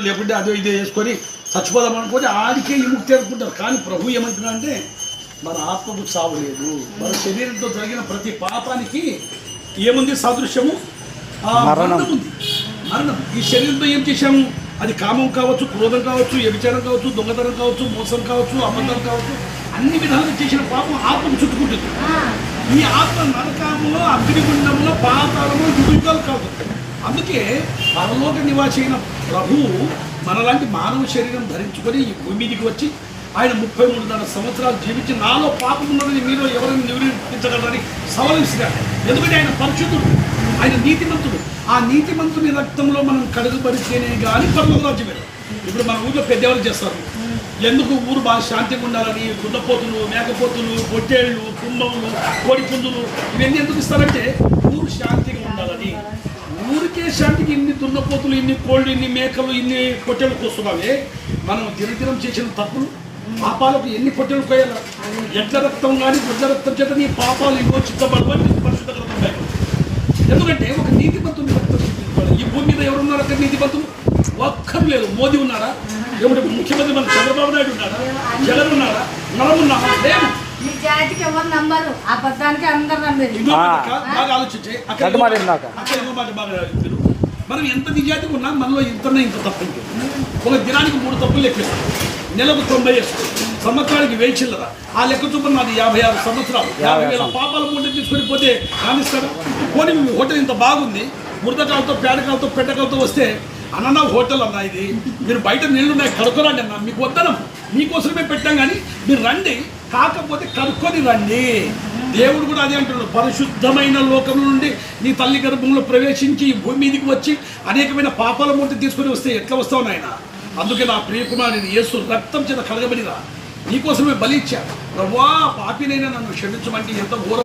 లేకుంటే అదో ఇదో వేసుకొని చచ్చిపోదాం అనుకొని ఆడికే విముక్తి అనుకుంటారు. కానీ ప్రభు ఏమంటున్నా అంటే మన ఆత్మకు సావు లేదు. మన శరీరంతో జరిగిన ప్రతి పాపానికి ఏముంది సాదృశ్యము? మరణం ఉంది. మరణం. ఈ శరీరంతో ఏం చేశాము? అది కామం కావచ్చు, క్రోధం కావచ్చు, వ్యభిచారం కావచ్చు, దొంగతనం కావచ్చు, మోసం కావచ్చు, అబద్ధం కావచ్చు, అన్ని విధాలుగా చేసిన పాపం ఆత్మకు చుట్టుకుంటుంది. ఈ ఆత్మ నరకాములో, అగ్నిగుండంలో, పాతాళంలో యుగాలు కాదు. అందుకే పరలోక నివాసి అయిన ప్రభువు మనలాంటి మానవ శరీరం ధరించుకొని ఈ భూమి మీదకి వచ్చి ఆయన 33.5 సంవత్సరాలు జీవించి నాలో పాపం ఉన్నదని మీరు ఎవరైనా నిరూపించగలరని సవలిస్తున్నారు. ఎందుకంటే ఆయన పరిశుద్ధుడు, ఆయన నీతిమంతుడు. ఆ నీతిమంతుని రక్తంలో మనం కడుగుపరిస్తేనే కానీ పరలోక రాజ్యం వెళ్ళదు. ఇప్పుడు మన ఊళ్ళో పెద్దవాళ్ళు చేస్తారు. ఎందుకు ఊరు బాగా శాంతిగా ఉండాలని గుడ్డపోతులు, మేకపోతులు, పొట్టేళ్ళు, కుంభములు, కోడి పుంజులు ఇవన్నీ ఎందుకు ఇస్తారంటే ఊరు శాంతిగా ఉండాలని. ఊరికే శాంతికి ఇన్ని దున్నపోతులు, ఇన్ని కోళ్ళు, ఇన్ని మేకలు, ఇన్ని పొట్టేళ్ళు కోస్తున్నావే. మనం దినదినం చేసిన తప్పులు పాపాలకు ఎన్ని పొట్టేలు కోయాల? ఎడ్ల రక్తం కానీ గుడ్ల రక్తం చేత నీ పాపాలు ఇవో చిత్తపడవని పరిశుద్ధ రక్తం భయపడు. ఎందుకంటే ఒక నీతిమంతుని రక్తం. ఈ భూమి మీద ఎవరున్నారు అక్కడ నీతిమంతులు? ఒక్కరు లేదు. మోదీ ఉన్నారా? ఏమిటి ముఖ్యమంత్రి మన చంద్రబాబు నాయుడు ఉన్నారా? జగన్ ఉన్నారా? మనం ఉన్నారా? లేదు. బాగా ఆలోచించే మనం ఎంత నిజాతిగా ఉన్నా మనలో ఇంతనే ఇంత తప్పు ఉంటుంది. ఒక దినానికి 3 తప్పులు లెక్కిస్తాం. నెలకు 90 సంవత్సరానికి 1000 చిల్లర. ఆ లెక్క చూపని నాది 56 సంవత్సరాలు. 50,000 పాపాల మూట తీసుకొని పోతే కానిస్తారా? పోనీ హోటల్ ఇంత బాగుంది, మురదకాలతో, పేడకాలతో, పెట్టకాలతో వస్తే అన్న హోటల్ అన్న ఇది, మీరు బయట నీళ్లు ఉన్నాయి కడుక్కోరండి అన్న. మీకు వద్దనం, మీకోసమే పెట్టాం కానీ మీరు రండి, కాకపోతే కడుక్కొని రండి. దేవుడు కూడా అదే అంటున్నాడు. పరిశుద్ధమైన లోకం నుండి నీ తల్లి గర్భంలో ప్రవేశించి ఈ భూమి మీదకి వచ్చి అనేకమైన పాపాల మూట తీసుకొని వస్తే ఎట్లా వస్తావు నాయన? అందుకే నా ప్రియకుమారుని యేసు రక్తం చేత కడగబడిరా, నీకోసమే బలి ఇచ్చా. ప్రభువా పాపినైనా నన్ను క్షమించమంటే ఎంత ఘోరం.